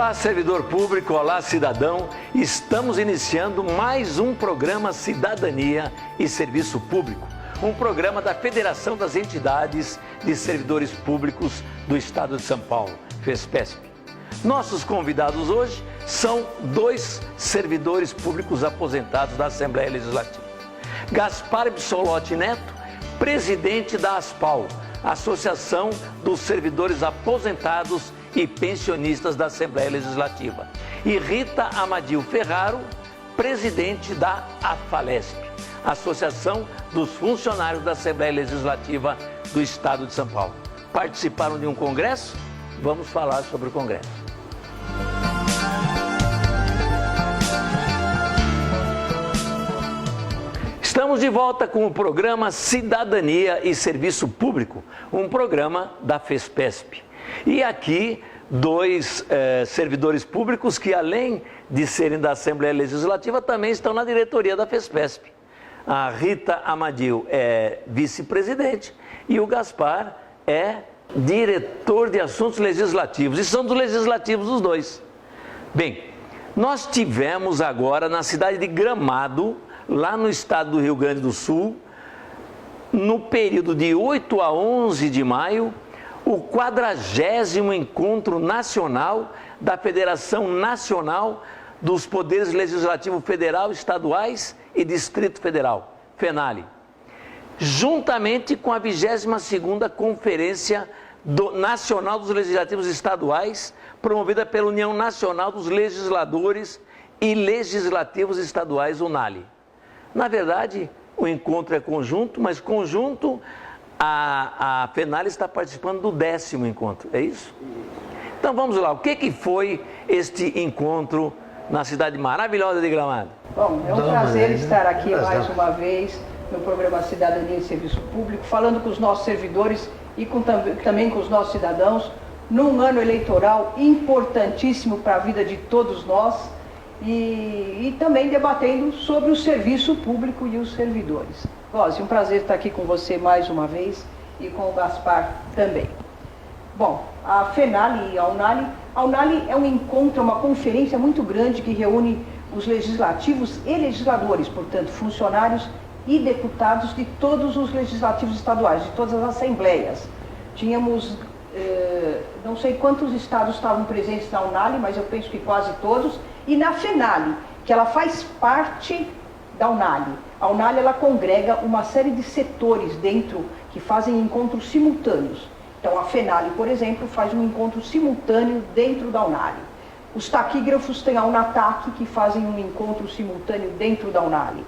Olá, servidor público, olá, cidadão. Estamos iniciando mais um programa Cidadania e Serviço Público, um programa da Federação das Entidades de Servidores Públicos do Estado de São Paulo, FESPESP. Nossos convidados hoje são dois servidores públicos aposentados da Assembleia Legislativa. Gaspar Bissolotti Neto, presidente da ASPAL, Associação dos Servidores Aposentados e Pensionistas da Assembleia Legislativa, e Rita Amadil Ferraro, presidente da AFALESP, Associação dos Funcionários da Assembleia Legislativa do Estado de São Paulo. Participaram de um congresso? Vamos falar sobre o congresso. Estamos de volta com o programa Cidadania e Serviço Público, um programa da FESPESP. E aqui, dois servidores públicos que, além de serem da Assembleia Legislativa, também estão na diretoria da FESPESP. A Rita Amadil é vice-presidente e o Gaspar é diretor de assuntos legislativos. E são dos legislativos os dois. Bem, nós tivemos agora na cidade de Gramado, lá no estado do Rio Grande do Sul, no período de 8 a 11 de maio, o 40º Encontro Nacional da Federação Nacional dos Poderes Legislativo Federal, Estaduais e Distrito Federal, FENALE, juntamente com a 22ª Conferência Nacional dos Legislativos Estaduais, promovida pela União Nacional dos Legisladores e Legislativos Estaduais, UNALE. Na verdade, o encontro é conjunto, mas conjunto a FENALE está participando do 10º encontro, é isso? Então vamos lá, o que foi este encontro na cidade maravilhosa de Gramado? Bom, é um prazer estar aqui mais uma vez no programa Cidadania e Serviço Público, falando com os nossos servidores e também com os nossos cidadãos, num ano eleitoral importantíssimo para a vida de todos nós, e também debatendo sobre o serviço público e os servidores. Rose, um prazer estar aqui com você mais uma vez e com o Gaspar também. Bom, a FENALE e a UNALE é um encontro, uma conferência muito grande que reúne os legislativos e legisladores, portanto, funcionários e deputados de todos os legislativos estaduais, de todas as assembleias. Tínhamos, não sei quantos estados estavam presentes na UNALE, mas eu penso que quase todos, e na FENALE, que ela faz parte da UNALE. A UNALE, ela congrega uma série de setores dentro que fazem encontros simultâneos. Então, a FENALE, por exemplo, faz um encontro simultâneo dentro da UNALE. Os taquígrafos têm a UNATAC, que fazem um encontro simultâneo dentro da UNALE.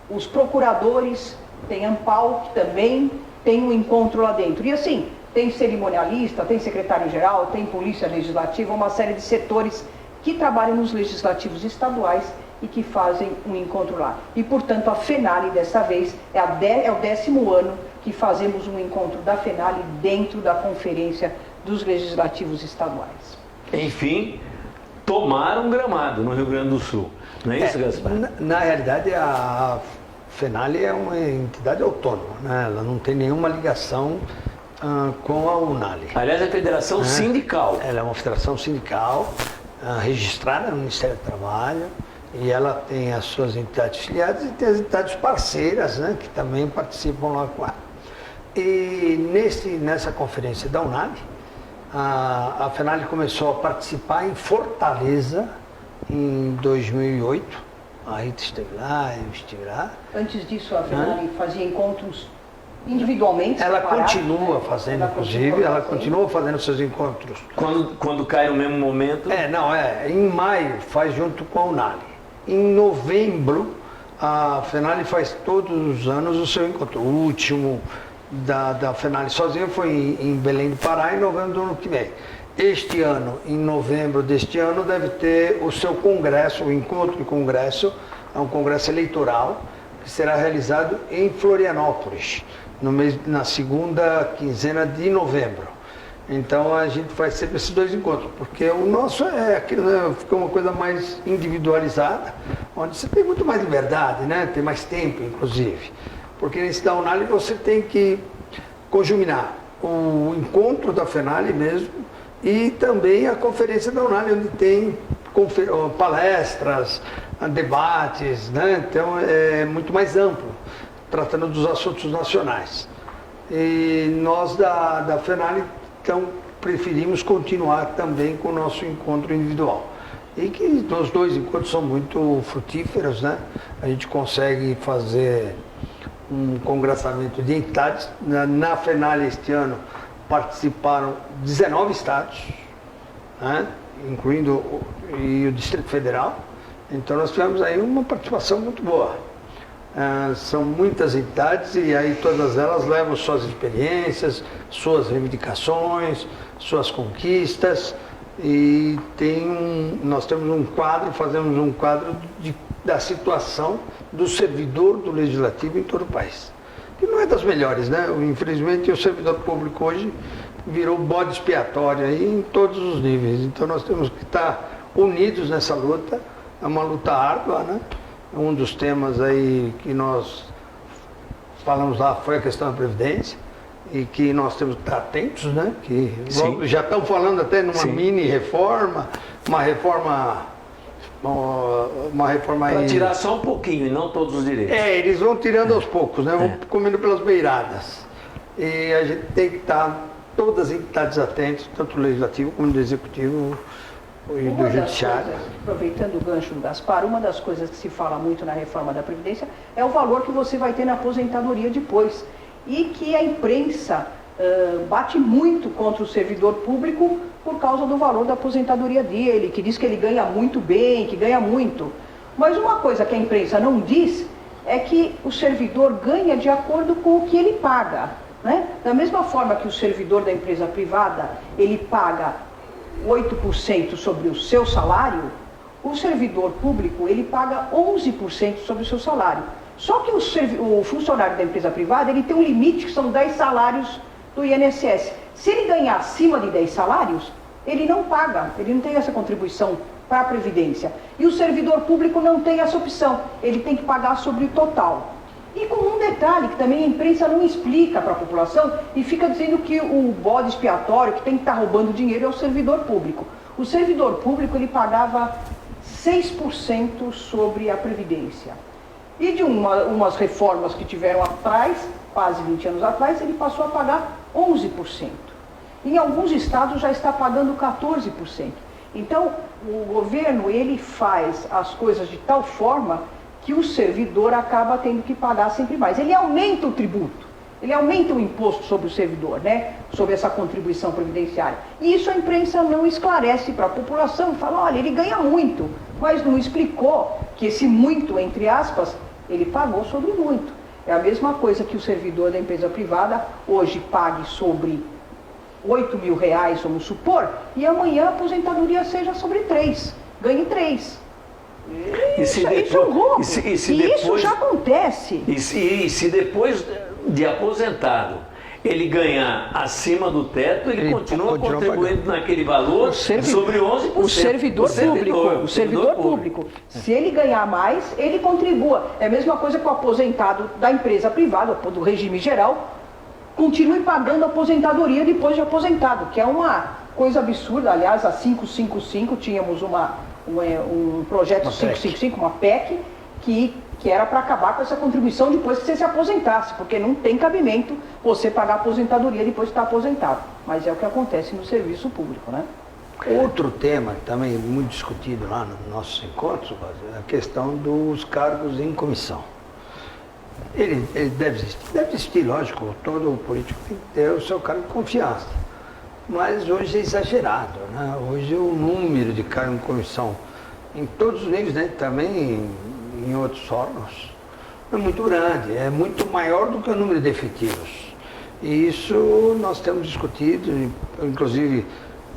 Os procuradores têm a ANPAL, que também tem um encontro lá dentro. E assim, tem cerimonialista, tem secretário-geral, tem polícia legislativa, uma série de setores que trabalham nos legislativos estaduais e que fazem um encontro lá. E, portanto, a FENALE, dessa vez, é o 10º ano que fazemos um encontro da FENALE dentro da Conferência dos Legislativos Estaduais. Enfim, tomaram Gramado no Rio Grande do Sul. Não é isso, Gaspar? Na realidade, a FENALE é uma entidade autônoma, né? Ela não tem nenhuma ligação com a UNALE. Aliás, é federação sindical. Ela é uma federação sindical registrada no Ministério do Trabalho, e ela tem as suas entidades filiadas e tem as entidades parceiras, né, que também participam lá com ela. E nessa conferência da UNALE, a FENALE começou a participar em Fortaleza em 2008. A Rita esteve lá, eu estive lá. Antes disso, a FENALE fazia encontros individualmente. Ela continua fazendo, inclusive, ela continua fazendo seus encontros. Quando cai no mesmo momento? Em maio faz junto com a UNALE. Em novembro, a FENALE faz todos os anos o seu encontro. O último da FENALE sozinha foi em Belém do Pará, em novembro do ano que vem. Este ano, em novembro deste ano, deve ter o seu congresso, o encontro de congresso, é um congresso eleitoral, que será realizado em Florianópolis, na segunda quinzena de novembro. Então a gente faz sempre esses dois encontros, porque o nosso fica uma coisa mais individualizada, onde você tem muito mais liberdade, né? Tem mais tempo, inclusive. Porque nesse da UNALE você tem que conjuminar o encontro da FENALE mesmo E também a conferência da Unali, onde tem palestras, debates, né? Então é muito mais amplo, tratando dos assuntos nacionais. E nós da FENALI, então, preferimos continuar também com o nosso encontro individual. E que os dois encontros são muito frutíferos, né? A gente consegue fazer um congressamento de entidades. Na FENALI este ano participaram 19 estados, né? Incluindo o Distrito Federal. Então nós tivemos aí uma participação muito boa. São muitas entidades e aí todas elas levam suas experiências, suas reivindicações, suas conquistas. E nós temos um quadro, fazemos um quadro da situação do servidor do Legislativo em todo o país. Que não é das melhores, né? Infelizmente o servidor público hoje virou bode expiatório aí em todos os níveis. Então nós temos que estar unidos nessa luta. É uma luta árdua, né? Um dos temas aí que nós falamos lá foi a questão da Previdência. E que nós temos que estar atentos, né? Que já estão falando até numa mini reforma, uma reforma para tirar só um pouquinho e não todos os direitos. Eles vão tirando aos poucos, né? Vão comendo pelas beiradas. E a gente tem que estar todas as entidades atentas, tanto o Legislativo como do Executivo e do Judiciário. Aproveitando o gancho do Gaspar, uma das coisas que se fala muito na reforma da Previdência é o valor que você vai ter na aposentadoria depois. E que a imprensa bate muito contra o servidor público por causa do valor da aposentadoria dele, que diz que ele ganha muito bem, que ganha muito. Mas uma coisa que a imprensa não diz é que o servidor ganha de acordo com o que ele paga, né? Da mesma forma que o servidor da empresa privada, ele paga 8% sobre o seu salário, o servidor público, ele paga 11% sobre o seu salário. Só que o funcionário da empresa privada, ele tem um limite que são 10 salários do INSS. Se ele ganhar acima de 10 salários, ele não paga, ele não tem essa contribuição para a Previdência. E o servidor público não tem essa opção, ele tem que pagar sobre o total. E com um detalhe que também a imprensa não explica para a população e fica dizendo que o bode expiatório, que tem que estar roubando dinheiro, é o servidor público. O servidor público, ele pagava 6% sobre a Previdência. E de umas reformas que tiveram atrás, quase 20 anos atrás, ele passou a pagar 11%. Em alguns estados já está pagando 14%. Então, o governo, ele faz as coisas de tal forma que o servidor acaba tendo que pagar sempre mais. Ele aumenta o tributo, ele aumenta o imposto sobre o servidor, né? Sobre essa contribuição previdenciária. E isso a imprensa não esclarece para a população. Fala, olha, ele ganha muito, mas não explicou que esse muito, entre aspas, ele pagou sobre muito. É a mesma coisa que o servidor da empresa privada hoje pague sobre R$8.000, vamos supor, e amanhã a aposentadoria seja sobre 3, ganhe 3. Isso é um roubo. Isso já acontece. E se depois de aposentado ele ganhar acima do teto, ele continua contribuindo naquele valor sobre 11%. O servidor público. Se ele ganhar mais, ele contribua. É a mesma coisa que o aposentado da empresa privada, do regime geral, continue pagando aposentadoria depois de aposentado, que é uma coisa absurda. Aliás, a 555 tínhamos um projeto 555, uma PEC, que era para acabar com essa contribuição depois que você se aposentasse, porque não tem cabimento você pagar aposentadoria depois de estar aposentado. Mas é o que acontece no serviço público, né? Outro tema também muito discutido lá nos nossos encontros, é a questão dos cargos em comissão. Ele deve existir, lógico, todo político tem que ter o seu cargo de confiança. Mas hoje é exagerado, né? Hoje o número de cargos em comissão, em todos os níveis, né? Também em outros órgãos, é muito grande, é muito maior do que o número de efetivos. E isso nós temos discutido, inclusive,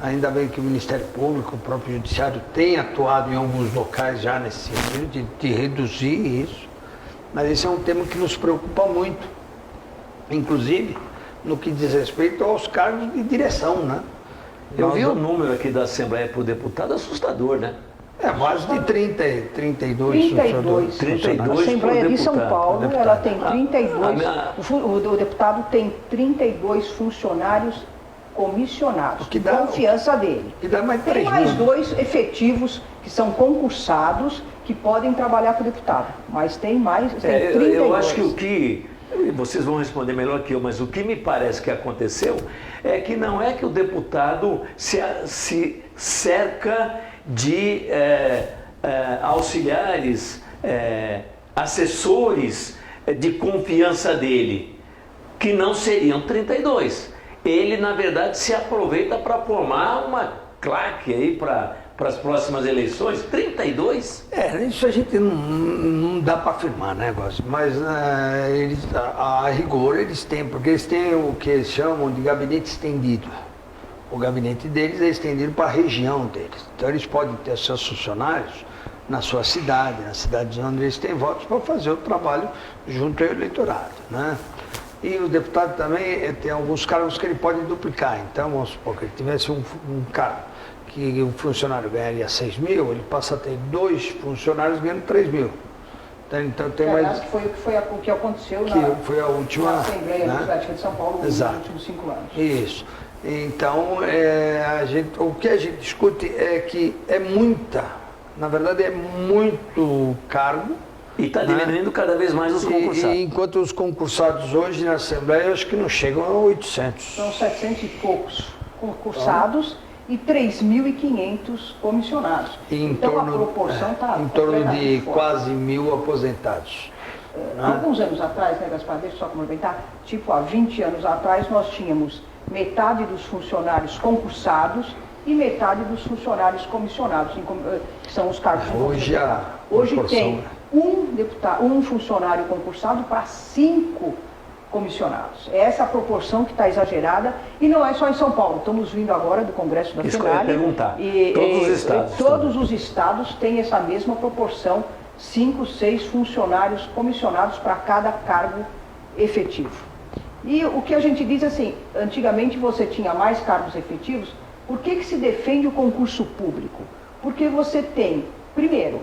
ainda bem que o Ministério Público, o próprio Judiciário, tem atuado em alguns locais já nesse sentido, de reduzir isso. Mas esse é um tema que nos preocupa muito, inclusive no que diz respeito aos cargos de direção, né? Eu vi o número aqui da Assembleia por Deputado assustador, né? Mais de 32 A Assembleia de São Paulo, ela tem 32, o deputado tem 32 funcionários comissionados, que de dá- confiança dele. que dá mais Tem 3 mais mil. 2 efetivos que são concursados, que podem trabalhar com o deputado. Mas tem mais, tem 32. Eu acho que o que, vocês vão responder melhor que eu, mas o que me parece que aconteceu é que não é que o deputado se cerca de auxiliares, assessores de confiança dele, que não seriam 32. Ele, na verdade, se aproveita para formar uma claque aí para as próximas eleições. 32? Isso a gente não dá para afirmar, né, Góes? Mas a rigor eles têm, porque eles têm o que eles chamam de gabinete estendido. O gabinete deles é estendido para a região deles. Então eles podem ter seus funcionários na sua cidade, nas cidades onde eles têm votos, para fazer o trabalho junto ao eleitorado, né? E o deputado também tem alguns cargos que ele pode duplicar. Então, vamos supor que ele tivesse um cargo que o funcionário ganharia 6 mil, ele passa a ter 2 funcionários ganhando 3 mil. Então tem mais... Que foi o que aconteceu foi a última, na Assembleia né? Legislativa de São Paulo nos Exato. últimos 5 anos. Isso. Então, o que a gente discute é que na verdade é muito cargo. E está diminuindo cada vez mais os concursados. Enquanto os concursados hoje na Assembleia, eu acho que não chegam a 800. São 700 e poucos concursados e 3.500 comissionados. Então a proporção está em torno de quase 1.000 aposentados. Alguns anos atrás, né, Gaspar, deixa eu só complementar, tipo há 20 anos atrás nós tínhamos metade dos funcionários concursados e metade dos funcionários comissionados, que são os cargos de Hoje tem um funcionário concursado para 5 comissionados. É essa a proporção que está exagerada e não é só em São Paulo. Estamos vindo agora do Congresso da Isso que eu ia FENALI. perguntar. Todos os estados. Todos os estados têm essa mesma proporção, 5, 6 funcionários comissionados para cada cargo efetivo. E o que a gente diz assim, antigamente você tinha mais cargos efetivos, por que se defende o concurso público? Porque você tem, primeiro,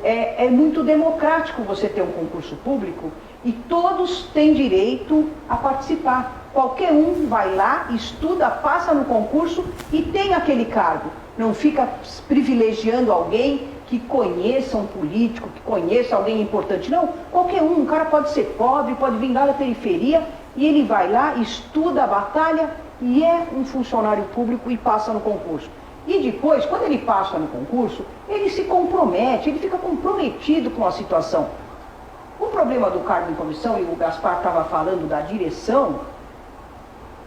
é muito democrático você ter um concurso público e todos têm direito a participar. Qualquer um vai lá, estuda, passa no concurso e tem aquele cargo. Não fica privilegiando alguém que conheça um político, que conheça alguém importante. Não, qualquer um cara pode ser pobre, pode vir lá da periferia e ele vai lá, estuda, batalha e é um funcionário público e passa no concurso. E depois, quando ele passa no concurso, ele se compromete, ele fica comprometido com a situação. O problema do cargo em comissão, e o Gaspar estava falando da direção,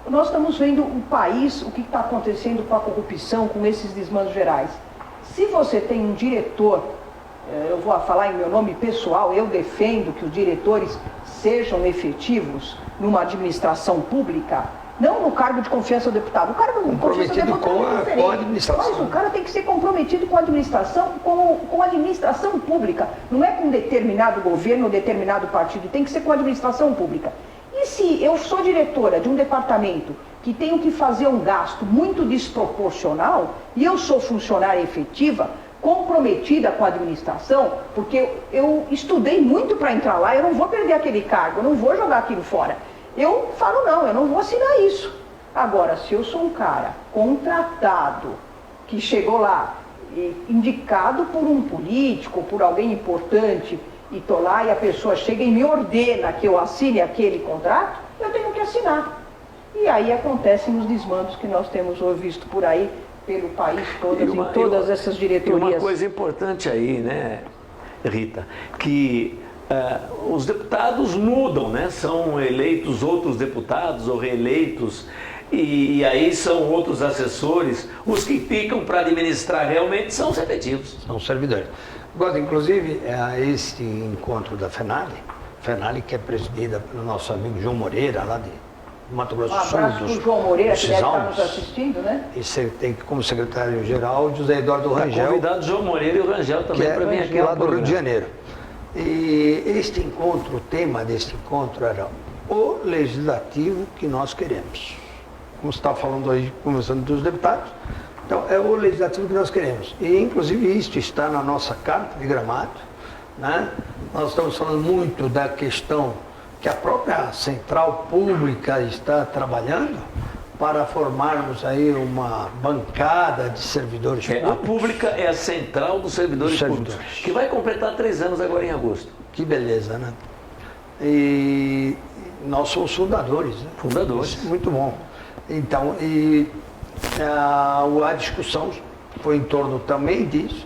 nós estamos vendo o país, o que está acontecendo com a corrupção, com esses desmandos gerais. Se você tem um diretor, eu vou falar em meu nome pessoal, eu defendo que os diretores sejam efetivos numa administração pública, não no cargo de confiança do deputado. O cargo de confiança do deputado é diferente, com a administração. mas o cara tem que ser comprometido com a administração, com a administração pública. Não é com determinado governo ou determinado partido, tem que ser com a administração pública. E se eu sou diretora de um departamento que tenho que fazer um gasto muito desproporcional e eu sou funcionária efetiva, comprometida com a administração, porque eu estudei muito para entrar lá, eu não vou perder aquele cargo, eu não vou jogar aquilo fora. Eu falo, não, eu não vou assinar isso. Agora, se eu sou um cara contratado, que chegou lá, indicado por um político, por alguém importante, e estou lá e a pessoa chega e me ordena que eu assine aquele contrato, eu tenho que assinar. E aí acontecem os desmandos que nós temos visto por aí, pelo país todo, em todas essas diretorias. E uma coisa importante aí, né, Rita, que os deputados mudam, né? São eleitos outros deputados ou reeleitos e aí são outros assessores. Os que ficam para administrar realmente são os efetivos. São servidores. Agora, inclusive, este encontro da FENALI que é presidida pelo nosso amigo João Moreira, lá de Mato Grosso do Sul. Um abraço para o João Moreira, que deve estar nos assistindo, né? E você tem como secretário-geral José Eduardo Rangel. Convidado o João Moreira e o Rangel também para vir aqui lá do Rio de Janeiro. E este encontro, o tema deste encontro era o legislativo que nós queremos. Como você está falando aí, começando dos deputados, então é o legislativo que nós queremos. E inclusive isto está na nossa carta de Gramado, né? Nós estamos falando muito da questão que a própria central pública está trabalhando, para formarmos aí uma bancada de servidores A pública é a central dos servidores públicos, que vai completar 3 anos agora em agosto. Que beleza, né? E nós somos fundadores, né? Fundadores. Isso é muito bom. Então, a discussão foi em torno também disso.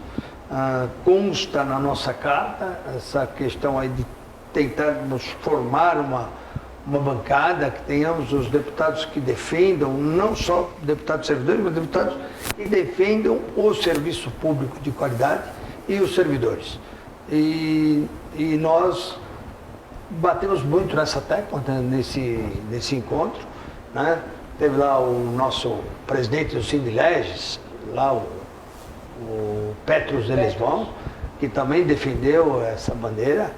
Consta na nossa carta essa questão aí de tentarmos formar uma bancada, que tenhamos os deputados que defendam, não só deputados servidores, mas deputados que defendam o serviço público de qualidade e os servidores. E nós batemos muito nessa tecla, né, nesse encontro, né? Teve lá o nosso presidente do Sindileges, lá o Petros Elisbon, que também defendeu essa bandeira.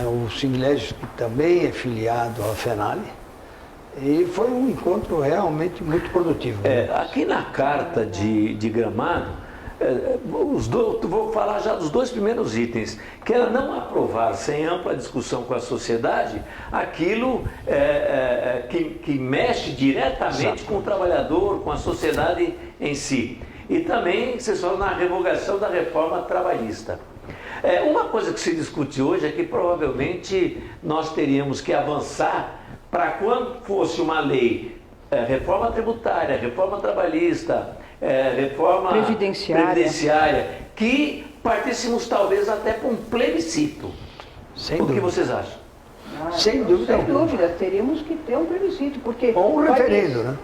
O Sindileges, que também é filiado à FENALI. E foi um encontro realmente muito produtivo. Aqui na carta de Gramado, vou falar já dos 2 primeiros itens, que era não aprovar sem ampla discussão com a sociedade aquilo que mexe diretamente com o trabalhador, com a sociedade em si. E também, vocês falam, na revogação da reforma trabalhista. Uma coisa que se discute hoje é que provavelmente nós teríamos que avançar para quando fosse uma lei, reforma tributária, reforma trabalhista, reforma previdenciária, que partíssemos talvez até para um plebiscito. O que vocês acham? Sem dúvida. Sem dúvida, teríamos que ter um plebiscito, porque... Ou um referendo, né?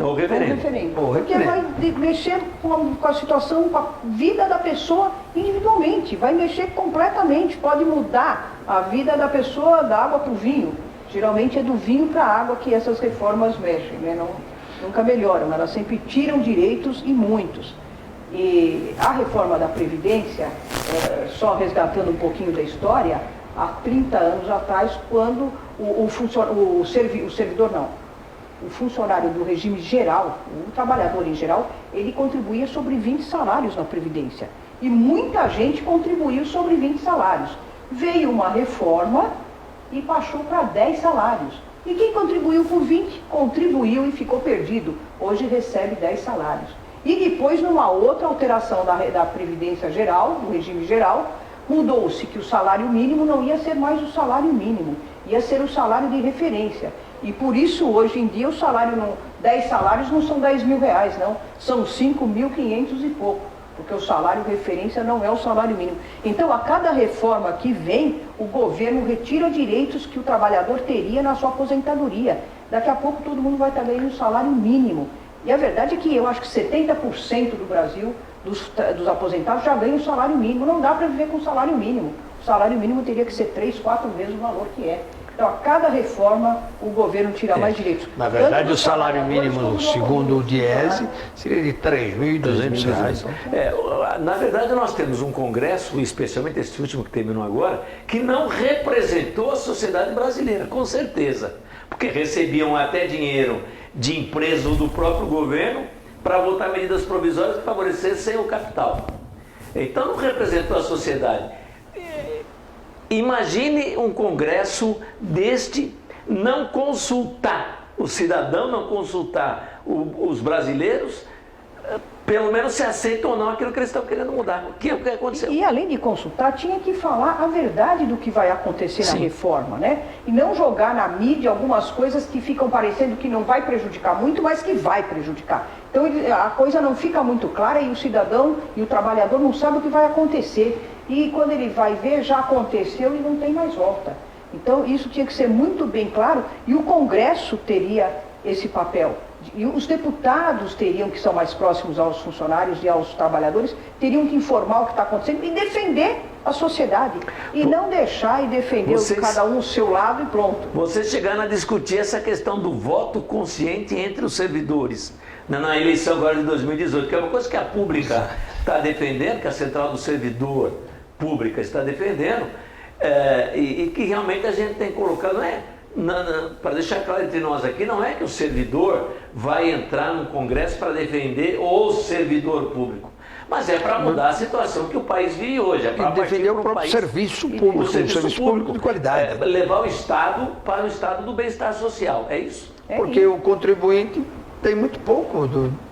Ou referendo. Porque vai mexer com a situação, com a vida da pessoa individualmente, vai mexer completamente, pode mudar a vida da pessoa da água para o vinho. Geralmente é do vinho para a água que essas reformas mexem, né? Nunca melhoram, elas sempre tiram direitos e muitos. E a reforma da Previdência, só resgatando um pouquinho da história, há 30 anos atrás, quando o funcionário do regime geral, o trabalhador em geral, ele contribuía sobre 20 salários na Previdência. E muita gente contribuiu sobre 20 salários. Veio uma reforma e baixou para 10 salários. E quem contribuiu com 20, contribuiu e ficou perdido. Hoje recebe 10 salários. E depois, numa outra alteração da Previdência Geral, do regime geral, mudou-se que o salário mínimo não ia ser mais o salário mínimo, ia ser o salário de referência. E por isso, hoje em dia, o salário, 10 salários não são 10 mil reais, não. São 5.500 e pouco, porque o salário referência não é o salário mínimo. Então, a cada reforma que vem, o governo retira direitos que o trabalhador teria na sua aposentadoria. Daqui a pouco, todo mundo vai estar ganhando o salário mínimo. E a verdade é que eu acho que 70% do Brasil, dos aposentados, já ganham o salário mínimo. Não dá para viver com o salário mínimo. O salário mínimo teria que ser 3, 4 vezes o valor que é. Então, a cada reforma, o governo tira mais direitos. Na verdade, o salário mínimo, segundo o Diese, seria de R$3.200. Na verdade, nós temos um Congresso, especialmente esse último que terminou agora, que não representou a sociedade brasileira, com certeza. Porque recebiam até dinheiro de empresa ou do próprio governo para votar medidas provisórias que favorecessem o capital. Então, não representou a sociedade. Imagine um congresso deste não consultar o cidadão, não consultar os brasileiros, pelo menos se aceitam ou não aquilo que eles estão querendo mudar. O que aconteceu? E além de consultar, tinha que falar a verdade do que vai acontecer na reforma, né? E não jogar na mídia algumas coisas que ficam parecendo que não vai prejudicar muito, mas que vai prejudicar. Então a coisa não fica muito clara e o cidadão e o trabalhador não sabem o que vai acontecer. E quando ele vai ver, já aconteceu e não tem mais volta. Então isso tinha que ser muito bem claro e o Congresso teria esse papel. E os deputados teriam, que são mais próximos aos funcionários e aos trabalhadores, teriam que informar o que está acontecendo e defender a sociedade. E não deixar e defender cada um o seu lado e pronto. Vocês chegaram a discutir essa questão do voto consciente entre os servidores na eleição agora de 2018, que é uma coisa que a Pública está defendendo, que a Central do Servidor Pública está defendendo, e que realmente a gente tem colocado, para deixar claro entre nós aqui, não é que o servidor vai entrar no Congresso para defender o servidor público, Mas é para mudar a situação que o país vive hoje. É para defender o próprio serviço público, o serviço público de qualidade. Levar o Estado para o estado do bem-estar social, é isso? Porque o contribuinte tem muito pouco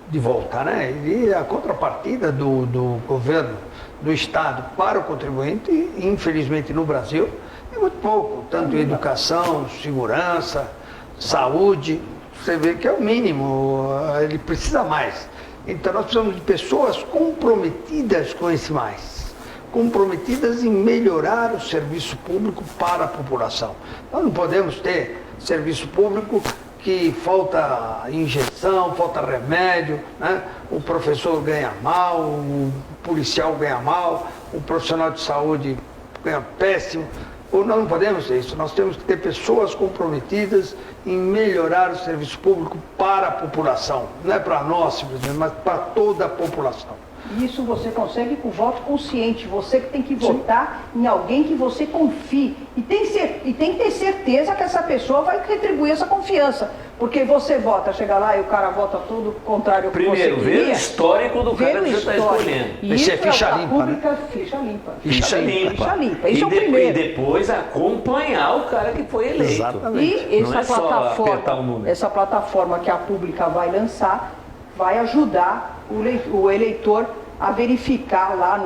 de volta, né? E a contrapartida do governo, do Estado para o contribuinte, infelizmente no Brasil, é muito pouco. Tanto em educação, segurança, saúde, você vê que é o mínimo, ele precisa mais. Então nós precisamos de pessoas comprometidas com esse mais, comprometidas em melhorar o serviço público para a população. Nós não podemos ter serviço público que falta injeção, falta remédio, né? O professor ganha mal, o policial ganha mal, o profissional de saúde ganha péssimo. Ou nós não podemos ter isso, nós temos que ter pessoas comprometidas em melhorar o serviço público para a população. Não é para nós, simplesmente, mas para toda a população. Isso você consegue com voto consciente. Você que tem que votar em alguém que você confie. E tem que ter certeza que essa pessoa vai retribuir essa confiança. Porque você vota, chega lá e o cara vota todo contrário ao que você queria. Primeiro, ver o histórico do cara que você está escolhendo. Isso é ficha limpa, pública, né? Ficha limpa. Ficha limpa. Ficha limpa. Isso é o primeiro. E depois acompanhar o cara que foi eleito. Exatamente. E Não é só apertar o número. essa plataforma que a pública vai lançar vai ajudar o eleitor a verificar lá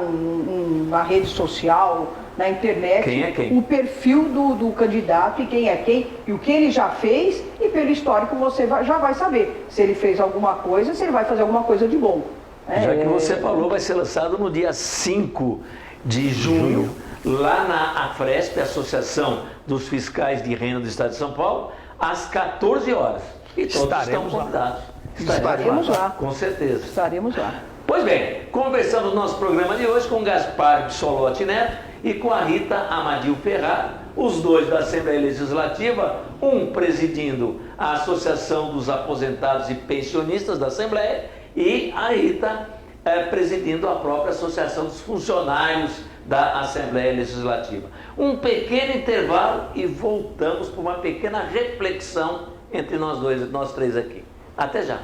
na rede social, na internet, quem é quem? O perfil do candidato e quem é quem, e o que ele já fez, e pelo histórico você já vai saber se ele fez alguma coisa, se ele vai fazer alguma coisa de bom. Já que você falou, vai ser lançado no dia 5 de junho, lá na AFRESP, Associação dos Fiscais de Renda do Estado de São Paulo, às 14 horas. E todos estão convidados. Estaremos lá. Com certeza. Estaremos lá. Pois bem, conversamos no nosso programa de hoje com Gaspar Bissolotti Neto e com a Rita Amadil Ferraro, os dois da Assembleia Legislativa, um presidindo a Associação dos Aposentados e Pensionistas da Assembleia e a Rita presidindo a própria Associação dos Funcionários da Assembleia Legislativa. Um pequeno intervalo e voltamos para uma pequena reflexão entre nós três aqui. Até já.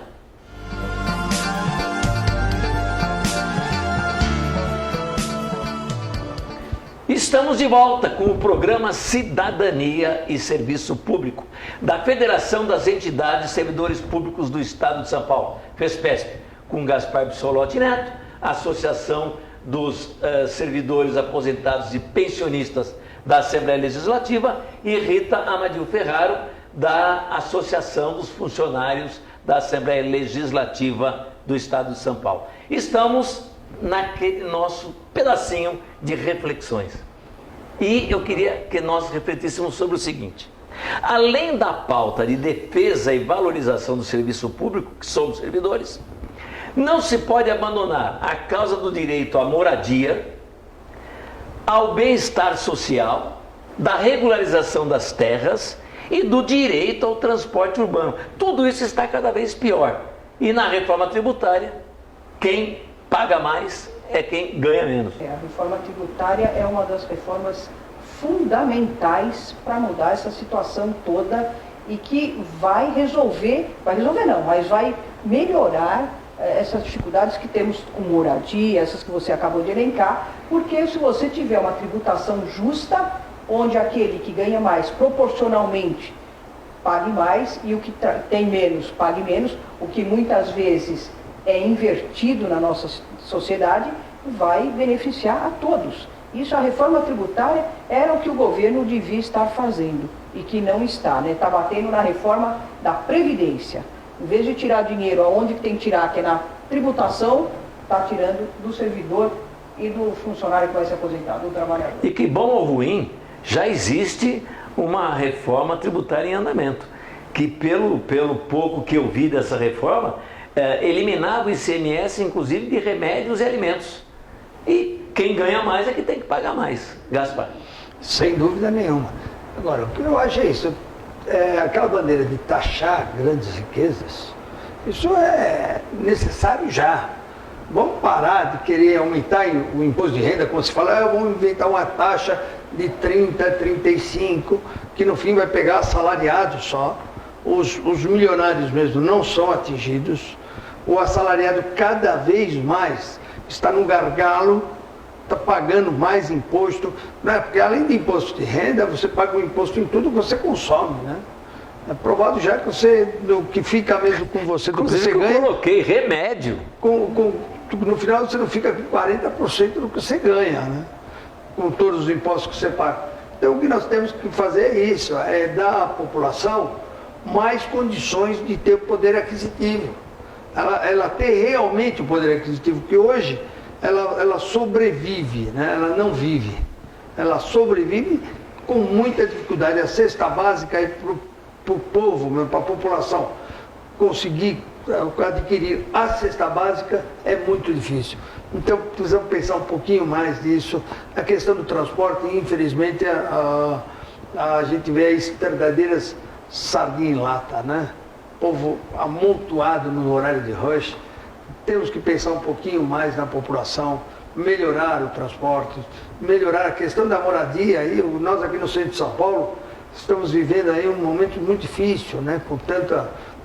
Estamos de volta com o programa Cidadania e Serviço Público da Federação das Entidades Servidores Públicos do Estado de São Paulo, FESPESP, com Gaspar Bissolotti Neto, Associação dos Servidores Aposentados e Pensionistas da Assembleia Legislativa, e Rita Amadil Ferraro, da Associação dos Funcionários da Assembleia Legislativa do Estado de São Paulo. Estamos naquele nosso pedacinho de reflexões. E eu queria que nós refletíssemos sobre o seguinte: além da pauta de defesa e valorização do serviço público, que somos servidores, não se pode abandonar a causa do direito à moradia, ao bem-estar social, da regularização das terras e do direito ao transporte urbano. Tudo isso está cada vez pior. E na reforma tributária, quem paga mais é quem ganha menos. A reforma tributária é uma das reformas fundamentais para mudar essa situação toda e que vai melhorar essas dificuldades que temos com moradia, essas que você acabou de elencar, porque se você tiver uma tributação justa, onde aquele que ganha mais proporcionalmente pague mais e o que tem menos pague menos, o que muitas vezes é invertido na nossa sociedade, vai beneficiar a todos. Isso, a reforma tributária era o que o governo devia estar fazendo e que não está, né? Está batendo na reforma da Previdência. Em vez de tirar dinheiro aonde tem que tirar, que é na tributação, está tirando do servidor e do funcionário que vai se aposentar, do trabalhador. E que bom ou ruim, já existe uma reforma tributária em andamento, que pelo pouco que eu vi dessa reforma, eliminava o ICMS, inclusive, de remédios e alimentos. E quem ganha mais é que tem que pagar mais. Gaspar. Sem dúvida nenhuma. Agora, o que eu acho é isso. Aquela bandeira de taxar grandes riquezas, isso é necessário já. Vamos parar de querer aumentar o imposto de renda, como se fala, vamos inventar uma taxa de 30, 35, que no fim vai pegar assalariados só. Os milionários mesmo não são atingidos. O assalariado cada vez mais está no gargalo, está pagando mais imposto, né? Porque além de imposto de renda, você paga o imposto em tudo que você consome, né? É provado já que o que fica mesmo com você do que você ganha. Eu coloquei remédio. No final você não fica com 40% do que você ganha, né? Com todos os impostos que você paga. Então o que nós temos que fazer é isso, é dar à população mais condições de ter poder aquisitivo. Ela ter realmente o poder aquisitivo, que hoje ela sobrevive, né? Ela não vive. Ela sobrevive com muita dificuldade. A cesta básica para o povo, para a população conseguir adquirir a cesta básica é muito difícil. Então precisamos pensar um pouquinho mais nisso. A questão do transporte, infelizmente, a gente vê as verdadeiras sardinha em lata, né? Povo amontoado no horário de rush. Temos que pensar um pouquinho mais na população, melhorar o transporte, melhorar a questão da moradia. E nós aqui no centro de São Paulo estamos vivendo aí um momento muito difícil, né? Com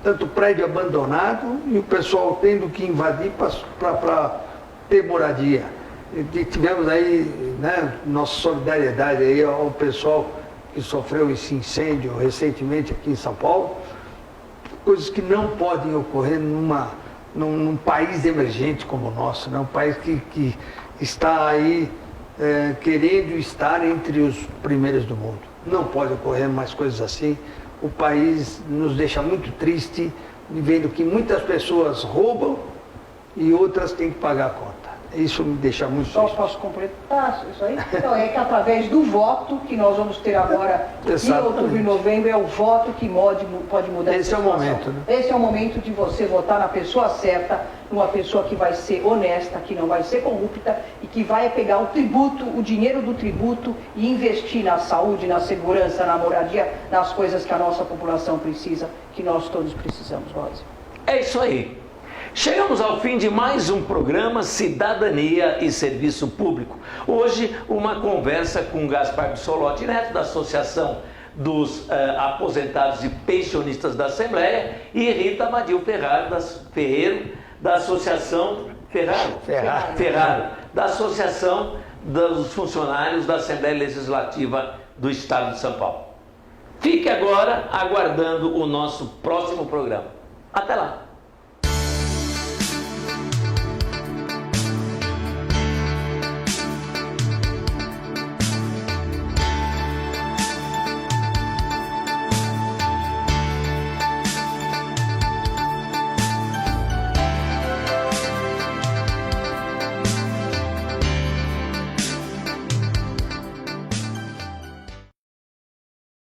tanto prédio abandonado e o pessoal tendo que invadir para ter moradia. E tivemos aí, né, nossa solidariedade aí ao pessoal que sofreu esse incêndio recentemente aqui em São Paulo. Coisas que não podem ocorrer num país emergente como o nosso, né? Um país que está aí querendo estar entre os primeiros do mundo. Não pode ocorrer mais coisas assim. O país nos deixa muito triste, vendo que muitas pessoas roubam e outras têm que pagar a conta. Isso me deixa muito triste. Só posso completar isso aí? Então, é que através do voto que nós vamos ter agora em outubro e novembro, é o voto que pode mudar esse a situação. É o momento, né? Esse é o momento de você votar na pessoa certa, numa pessoa que vai ser honesta, que não vai ser corrupta e que vai pegar o tributo, o dinheiro do tributo e investir na saúde, na segurança, na moradia, nas coisas que a nossa população precisa, que nós todos precisamos, Rosa. É isso aí. Chegamos ao fim de mais um programa Cidadania e Serviço Público. Hoje, uma conversa com Gaspar Bissolotti Neto, da Associação dos Aposentados e Pensionistas da Assembleia, e Rita Amadil Ferreiro, da Associação Ferraro, da Associação dos Funcionários da Assembleia Legislativa do Estado de São Paulo. Fique agora aguardando o nosso próximo programa. Até lá!